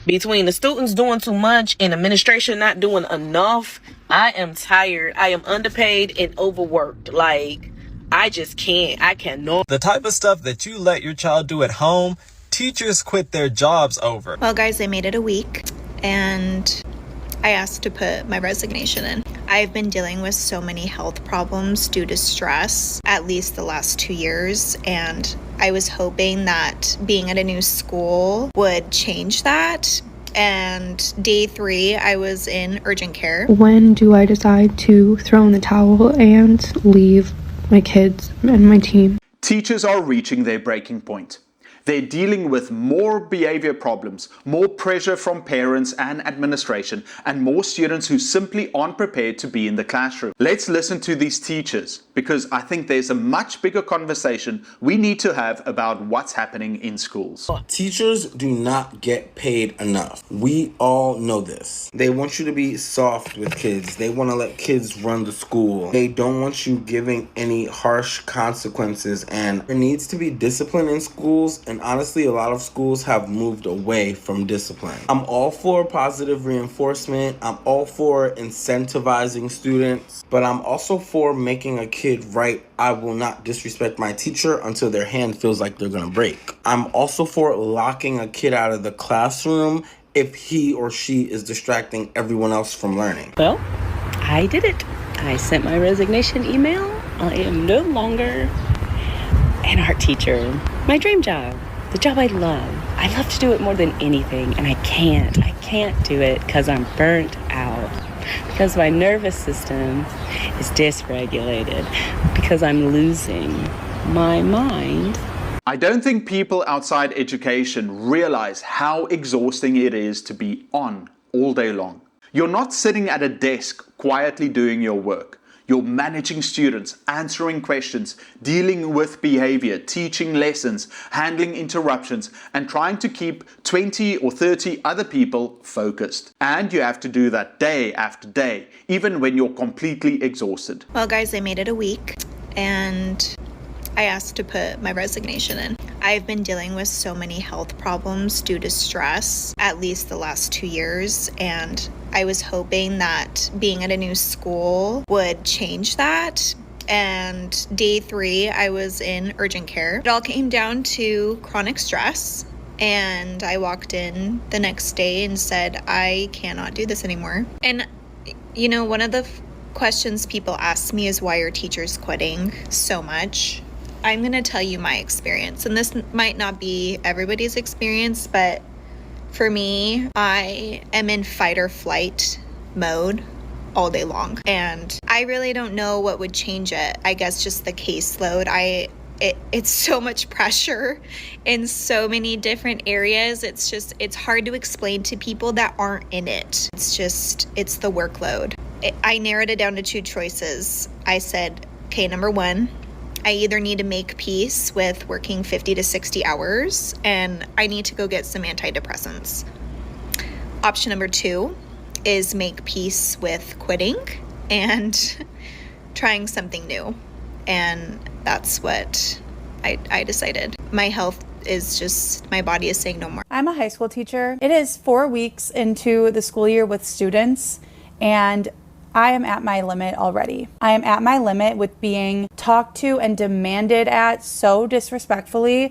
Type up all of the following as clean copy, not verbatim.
Between the students doing too much and administration not doing enough, I am tired. I am underpaid and overworked. Like, I just can't. I cannot. The type of stuff that you let your child do at home, teachers quit their jobs over. Well, guys, I made it a week and I asked to put my resignation in. I've been dealing with so many health problems due to stress, at least the last 2 years, and I was hoping that being at a new school would change that. And day 3, I was in urgent care. When do I decide to throw in the towel and leave my kids and my team? Teachers are reaching their breaking point. They're dealing with more behavior problems, more pressure from parents and administration, and more students who simply aren't prepared to be in the classroom. Let's listen to these teachers, because I think there's a much bigger conversation we need to have about what's happening in schools. Teachers do not get paid enough. We all know this. They want you to be soft with kids. They want to let kids run the school. They don't want you giving any harsh consequences, and there needs to be discipline in schools. And honestly, a lot of schools have moved away from discipline. I'm all for positive reinforcement. I'm all for incentivizing students, but I'm also for making a kid write, "I will not disrespect my teacher," until their hand feels like they're gonna break. I'm also for locking a kid out of the classroom if he or she is distracting everyone else from learning. Well, I did it. I sent my resignation email. I am no longer an art teacher. My dream job, the job I love. I love to do it more than anything, and I can't do it because I'm burnt out, because my nervous system is dysregulated, because I'm losing my mind. I don't think people outside education realize how exhausting it is to be on all day long. You're not sitting at a desk quietly doing your work. You're managing students, answering questions, dealing with behavior, teaching lessons, handling interruptions, and trying to keep 20 or 30 other people focused. And you have to do that day after day, even when you're completely exhausted. Well, guys, I made it a week and I asked to put my resignation in. I've been dealing with so many health problems due to stress, at least the last 2 years, and I was hoping that being at a new school would change that. And day 3, I was in urgent care. It all came down to chronic stress, and I walked in the next day and said, I cannot do this anymore. And you know, one of the questions people ask me is, why are teachers quitting so much? I'm going to tell you my experience, and this might not be everybody's experience, but for me, I am in fight or flight mode all day long, and I really don't know what would change it. I guess just the caseload. It's so much pressure in so many different areas. It's hard to explain to people that aren't in it. It's the workload. I narrowed it down to 2 choices. I said, okay, number 1, I either need to make peace with working 50 to 60 hours and I need to go get some antidepressants. Option number 2 is make peace with quitting and trying something new. And that's what I decided. My health is just, my body is saying no more. I'm a high school teacher. It is 4 weeks into the school year with students, and I am at my limit already. I am at my limit with being talked to and demanded at so disrespectfully,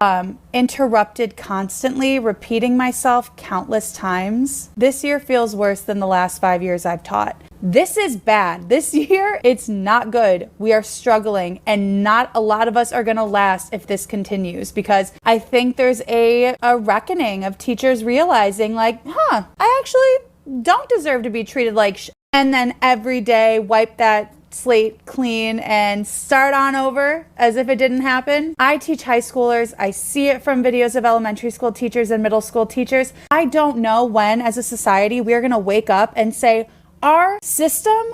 interrupted constantly, repeating myself countless times. This year feels worse than the last 5 years I've taught. This is bad. This year, it's not good. We are struggling, and not a lot of us are gonna last if this continues, because I think there's a reckoning of teachers realizing like, I actually don't deserve to be treated like and then every day wipe that slate clean and start on over as if it didn't happen. I teach high schoolers. I see it from videos of elementary school teachers and middle school teachers. I don't know when, as a society, we're going to wake up and say, our system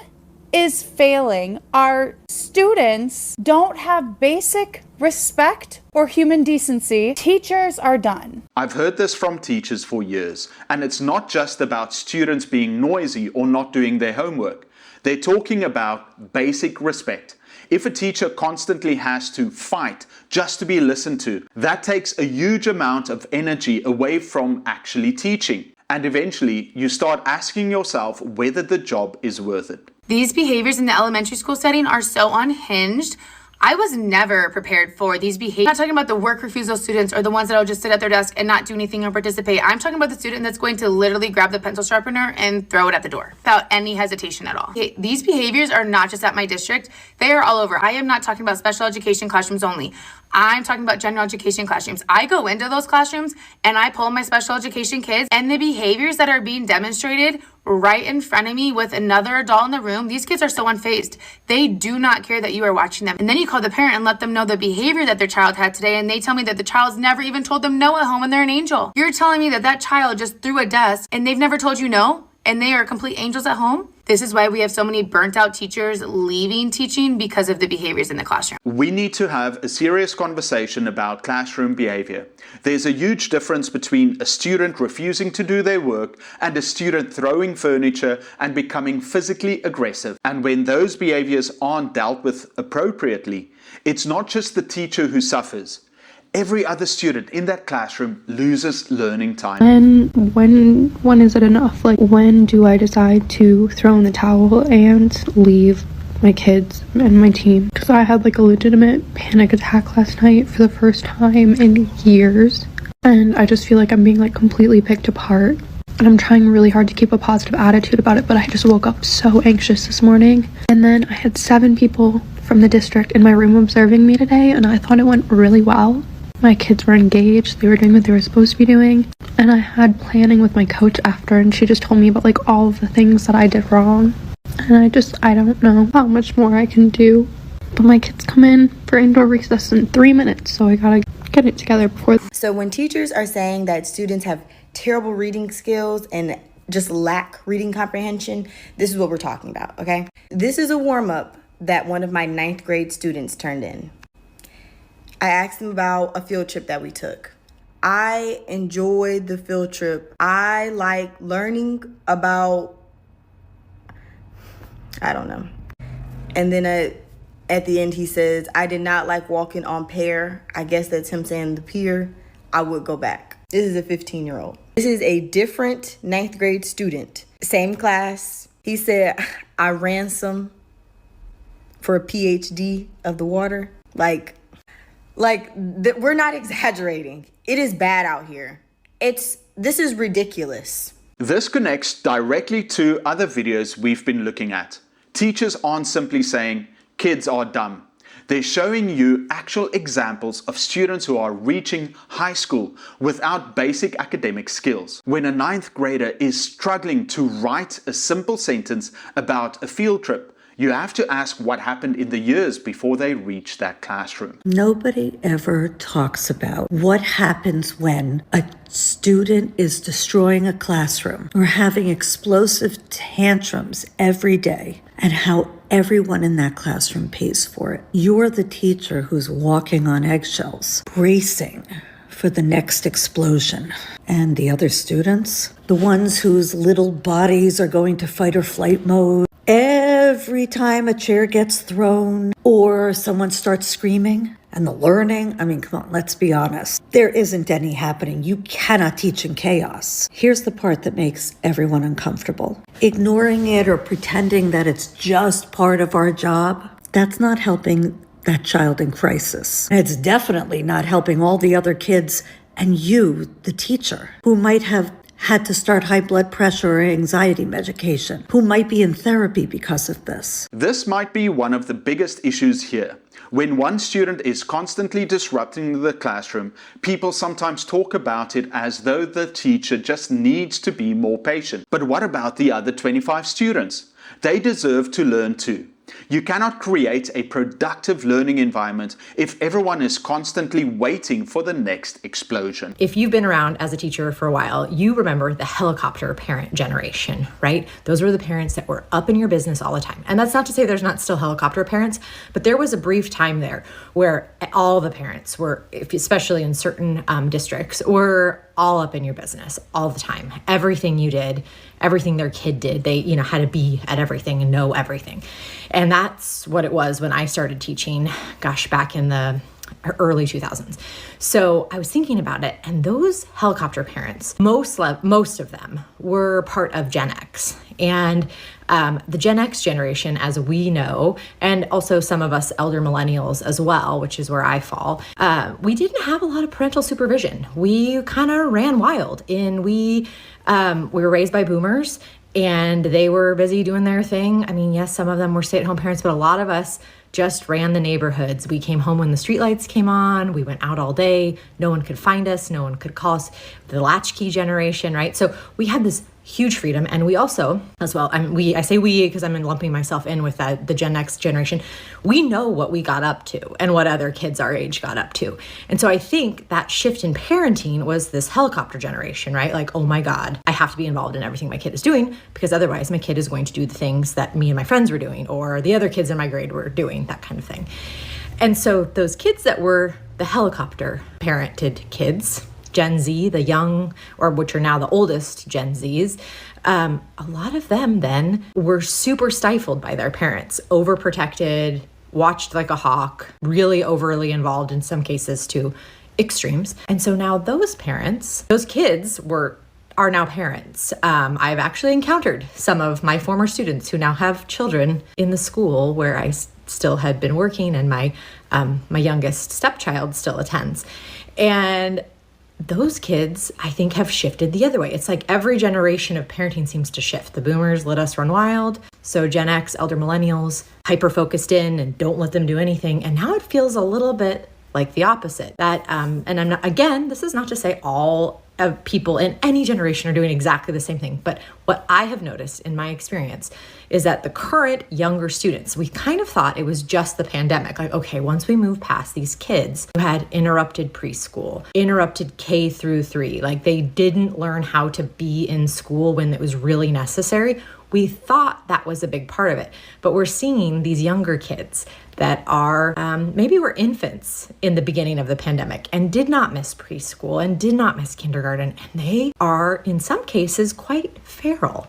is failing. Our students don't have basic respect or human decency. Teachers are done. I've heard this from teachers for years, and it's not just about students being noisy or not doing their homework. They're talking about basic respect. If a teacher constantly has to fight just to be listened to, that takes a huge amount of energy away from actually teaching. And eventually, you start asking yourself whether the job is worth it. These behaviors in the elementary school setting are so unhinged. I was never prepared for these behaviors. I'm not talking about the work refusal students or the ones that will just sit at their desk and not do anything or participate. I'm talking about the student that's going to literally grab the pencil sharpener and throw it at the door without any hesitation at all. Okay, these behaviors are not just at my district. They are all over. I am not talking about special education classrooms only. I'm talking about general education classrooms. I go into those classrooms and I pull my special education kids, and the behaviors that are being demonstrated right in front of me with another adult in the room, these kids are so unfazed. They do not care that you are watching them. And then you call the parent and let them know the behavior that their child had today, and they tell me that the child's never even told them no at home and they're an angel. You're telling me that that child just threw a desk and they've never told you no, and they are complete angels at home? This is why we have so many burnt out teachers leaving teaching because of the behaviors in the classroom. We need to have a serious conversation about classroom behavior. There's a huge difference between a student refusing to do their work and a student throwing furniture and becoming physically aggressive. And when those behaviors aren't dealt with appropriately, it's not just the teacher who suffers. Every other student in that classroom loses learning time. And when is it enough? Like, when do I decide to throw in the towel and leave my kids and my team? Because I had like a legitimate panic attack last night for the first time in years, and I just feel like I'm being like completely picked apart. And I'm trying really hard to keep a positive attitude about it, but I just woke up so anxious this morning. And then I had 7 people from the district in my room observing me today, and I thought it went really well. My kids were engaged, they were doing what they were supposed to be doing, and I had planning with my coach after, and she just told me about like all of the things that I did wrong. And I don't know how much more I can do. But my kids come in for indoor recess in 3 minutes, so I gotta get it together before. So when teachers are saying that students have terrible reading skills and just lack reading comprehension, this is what we're talking about, okay? This is a warm-up that one of my 9th grade students turned in. I asked him about a field trip that we took. I enjoyed the field trip. I like learning about, I don't know. And then at the end he says, I did not like walking on pear. I guess that's him saying the pier. I would go back. This is a 15-year-old. This is a different 9th grade student. Same class. He said, I ransom for a PhD of the water. We're not exaggerating. It is bad out here. This is ridiculous. This connects directly to other videos we've been looking at. Teachers aren't simply saying, kids are dumb. They're showing you actual examples of students who are reaching high school without basic academic skills. When a 9th grader is struggling to write a simple sentence about a field trip, you have to ask what happened in the years before they reach that classroom. Nobody ever talks about what happens when a student is destroying a classroom or having explosive tantrums every day, and how everyone in that classroom pays for it. You're the teacher who's walking on eggshells, bracing for the next explosion. And the other students, the ones whose little bodies are going to fight or flight mode, every time a chair gets thrown or someone starts screaming, and the learning, I mean, come on, let's be honest. There isn't any happening. You cannot teach in chaos. Here's the part that makes everyone uncomfortable. Ignoring it or pretending that it's just part of our job, that's not helping that child in crisis. And it's definitely not helping all the other kids and you, the teacher, who might have had to start high blood pressure or anxiety medication, who might be in therapy because of this. This might be one of the biggest issues here. When one student is constantly disrupting the classroom, people sometimes talk about it as though the teacher just needs to be more patient. But what about the other 25 students? They deserve to learn too. You cannot create a productive learning environment if everyone is constantly waiting for the next explosion. If you've been around as a teacher for a while, you remember the helicopter parent generation, right? Those were the parents that were up in your business all the time. And that's not to say there's not still helicopter parents, but there was a brief time there where all the parents were, especially in certain districts, were all up in your business all the time. Everything you did, everything their kid did, they, had to be at everything and know everything. And that's what it was when I started teaching, back in the early 2000s. So I was thinking about it, and those helicopter parents, most of them were part of Gen X. And the Gen X generation, as we know, and also some of us elder millennials as well, which is where I fall, we didn't have a lot of parental supervision. We kind of ran wild, and we were raised by boomers, and they were busy doing their thing. I mean, yes, some of them were stay-at-home parents, but a lot of us just ran the neighborhoods. We came home when the streetlights came on. We went out all day. No one could find us. No one could call us. The latchkey generation, right? So we had this huge freedom. And we also, as well, I say we because I'm lumping myself in with the Gen X generation. We know what we got up to and what other kids our age got up to. And so I think that shift in parenting was this helicopter generation, right? Like, oh my God, I have to be involved in everything my kid is doing, because otherwise my kid is going to do the things that me and my friends were doing, or the other kids in my grade were doing, that kind of thing. And so those kids that were the helicopter parented kids, Gen Z, the young, or which are now the oldest Gen Zs, a lot of them then were super stifled by their parents, overprotected, watched like a hawk, really overly involved in some cases to extremes. And so now those parents, those kids are now parents. I've actually encountered some of my former students who now have children in the school where I still had been working, and my youngest stepchild still attends. And those kids, I think, have shifted the other way. It's like every generation of parenting seems to shift. The boomers let us run wild. So Gen X, elder millennials, hyper-focused in and don't let them do anything. And now it feels a little bit like the opposite. That, and I'm not, again, this is not to say all of people in any generation are doing exactly the same thing. But what I have noticed in my experience is that the current younger students, we kind of thought it was just the pandemic. Like, okay, once we move past these kids who had interrupted preschool, interrupted K through 3, like they didn't learn how to be in school when it was really necessary. We thought that was a big part of it. But we're seeing these younger kids that are maybe were infants in the beginning of the pandemic and did not miss preschool and did not miss kindergarten. And they are, in some cases, quite feral.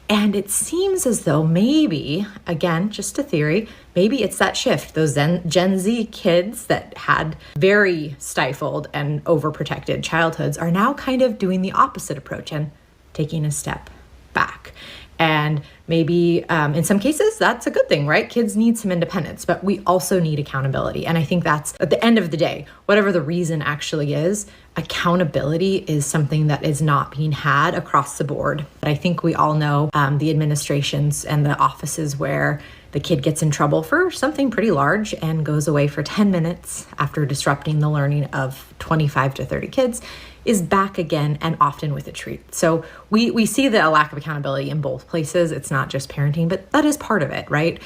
And it seems as though maybe, again, just a theory, maybe it's that shift. Those Gen Z kids that had very stifled and overprotected childhoods are now kind of doing the opposite approach and taking a step back. And maybe in some cases, that's a good thing, right? Kids need some independence, but we also need accountability. And I think that's, at the end of the day, whatever the reason actually is, accountability is something that is not being had across the board. But I think we all know the administrations and the offices where the kid gets in trouble for something pretty large and goes away for 10 minutes after disrupting the learning of 25 to 30 kids is back again, and often with a treat. So we see the lack of accountability in both places. It's not just parenting, but that is part of it, right?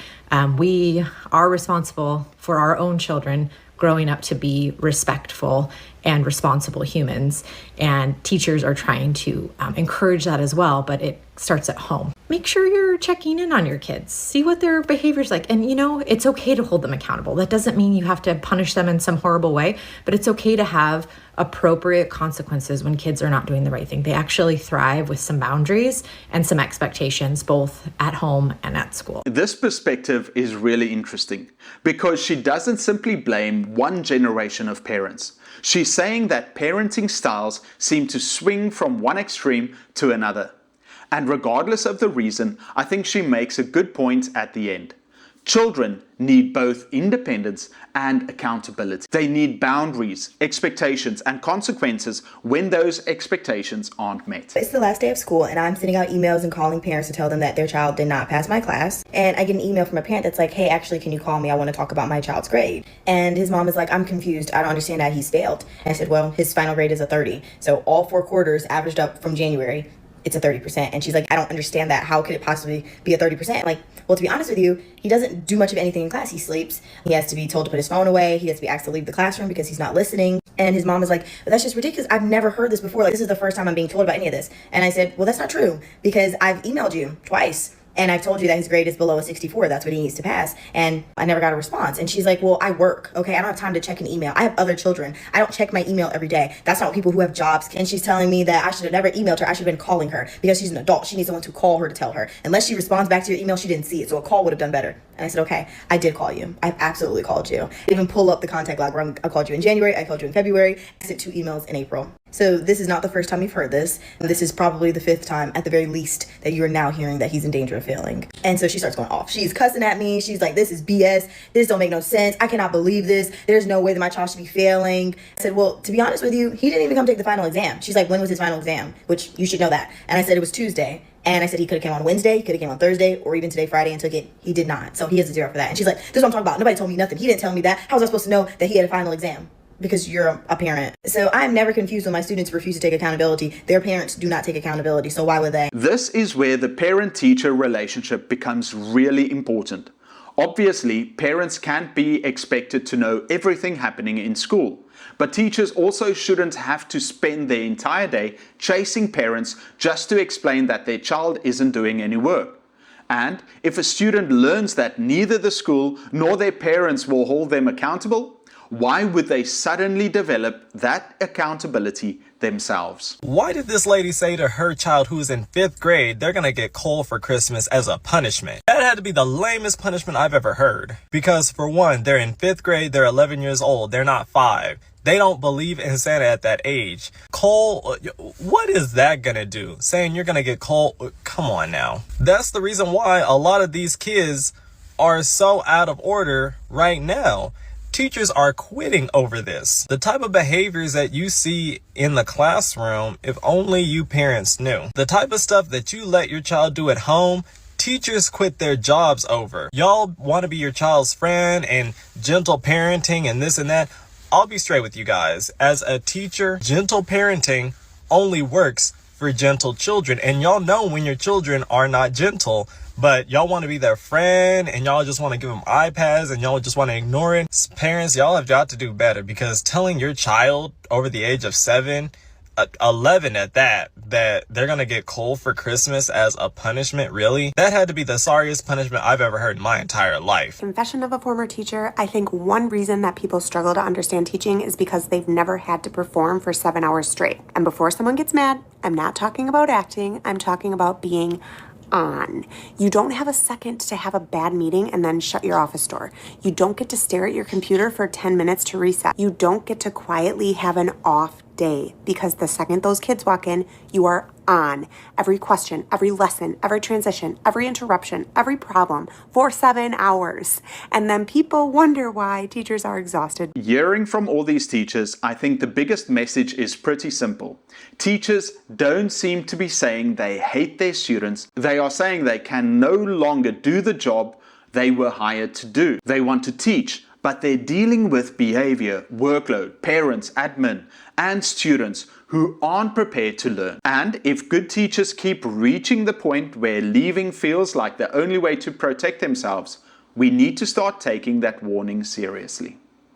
We are responsible for our own children growing up to be respectful and responsible humans. And teachers are trying to encourage that as well, but it starts at home. Make sure you're checking in on your kids. See what their behavior's like. And it's okay to hold them accountable. That doesn't mean you have to punish them in some horrible way, but it's okay to have appropriate consequences when kids are not doing the right thing. They actually thrive with some boundaries and some expectations, both at home and at school. This perspective is really interesting because she doesn't simply blame one generation of parents. She's saying that parenting styles seem to swing from one extreme to another. And regardless of the reason, I think she makes a good point at the end. Children need both independence and accountability. They need boundaries, expectations, and consequences when those expectations aren't met. It's the last day of school, and I'm sending out emails and calling parents to tell them that their child did not pass my class. And I get an email from a parent that's like, hey, actually, can you call me? I want to talk about my child's grade. And his mom is like, I'm confused. I don't understand how he's failed. And I said, well, his final grade is a 30. So all 4 quarters averaged up from January, it's a 30%. And she's like, I don't understand that. How could it possibly be a 30%? Like, well, to be honest with you, he doesn't do much of anything in class. He sleeps. He has to be told to put his phone away. He has to be asked to leave the classroom because he's not listening. And his mom is like, but that's just ridiculous. I've never heard this before. Like, this is the first time I'm being told about any of this. And I said, well, that's not true because I've emailed you twice And I've told you that his grade is below a 64. That's what he needs to pass. And I never got a response. And she's like, well, I work. Okay. I don't have time to check an email. I have other children. I don't check my email every day. That's not what people who have jobs. And she's telling me that I should have never emailed her. I should have been calling her because she's an adult. She needs someone to call her to tell her. Unless she responds back to your email, she didn't see it. So a call would have done better. And I said, okay, I did call you. I absolutely called you. I even pull up the contact log where I called you in January. I called you in February. I sent 2 emails in April. So this is not the first time you've heard this. This is probably the 5th time at the very least that you are now hearing that he's in danger of failing. And so she starts going off. She's cussing at me. She's like, this is BS. This don't make no sense. I cannot believe this. There's no way that my child should be failing. I said, well, to be honest with you, he didn't even come take the final exam. She's like, when was his final exam? Which you should know that. And I said it was Tuesday. And I said he could have came on Wednesday, he could have came on Thursday, or even today, Friday, and took it. He did not. So he has a 0 for that. And she's like, this is what I'm talking about. Nobody told me nothing. He didn't tell me that. How was I supposed to know that he had a final exam? Because you're a parent. So I'm never confused when my students refuse to take accountability. Their parents do not take accountability. So why would they? This is where the parent-teacher relationship becomes really important. Obviously, parents can't be expected to know everything happening in school. But teachers also shouldn't have to spend their entire day chasing parents just to explain that their child isn't doing any work. And if a student learns that neither the school nor their parents will hold them accountable, why would they suddenly develop that accountability themselves? Why did this lady say to her child who's in 5th grade they're gonna get coal for Christmas as a punishment? That had to be the lamest punishment I've ever heard. Because for one, they're in 5th grade, they're 11 years old, they're not 5. They don't believe in Santa at that age. Coal, what is that gonna do? Saying you're gonna get coal, come on now. That's the reason why a lot of these kids are so out of order right now. Teachers are quitting over this. The type of behaviors that you see in the classroom, if only you parents knew. The type of stuff that you let your child do at home, teachers quit their jobs over. Y'all want to be your child's friend and gentle parenting and this and that. I'll be straight with you guys. As a teacher, gentle parenting only works for gentle children. And y'all know when your children are not gentle, but y'all want to be their friend and y'all just want to give them iPads and y'all just want to ignore it. Parents, y'all have got to do better, because telling your child over the age of 7, 11 at that they're going to get coal for Christmas as a punishment, really? That had to be the sorriest punishment I've ever heard in my entire life. Confession of a former teacher. I think one reason that people struggle to understand teaching is because they've never had to perform for 7 hours straight. And before someone gets mad, I'm not talking about acting. I'm talking about being on. You don't have a second to have a bad meeting and then shut your office door. You don't get to stare at your computer for 10 minutes to reset. You don't get to quietly have an off day, because the second those kids walk in, you are on. Every question, every lesson, every transition, every interruption, every problem for 7 hours. And then people wonder why teachers are exhausted. Hearing from all these teachers, I think the biggest message is pretty simple. Teachers don't seem to be saying they hate their students. They are saying they can no longer do the job they were hired to do. They want to teach, but they're dealing with behavior, workload, parents, admin, and students who aren't prepared to learn. And if good teachers keep reaching the point where leaving feels like the only way to protect themselves, we need to start taking that warning seriously.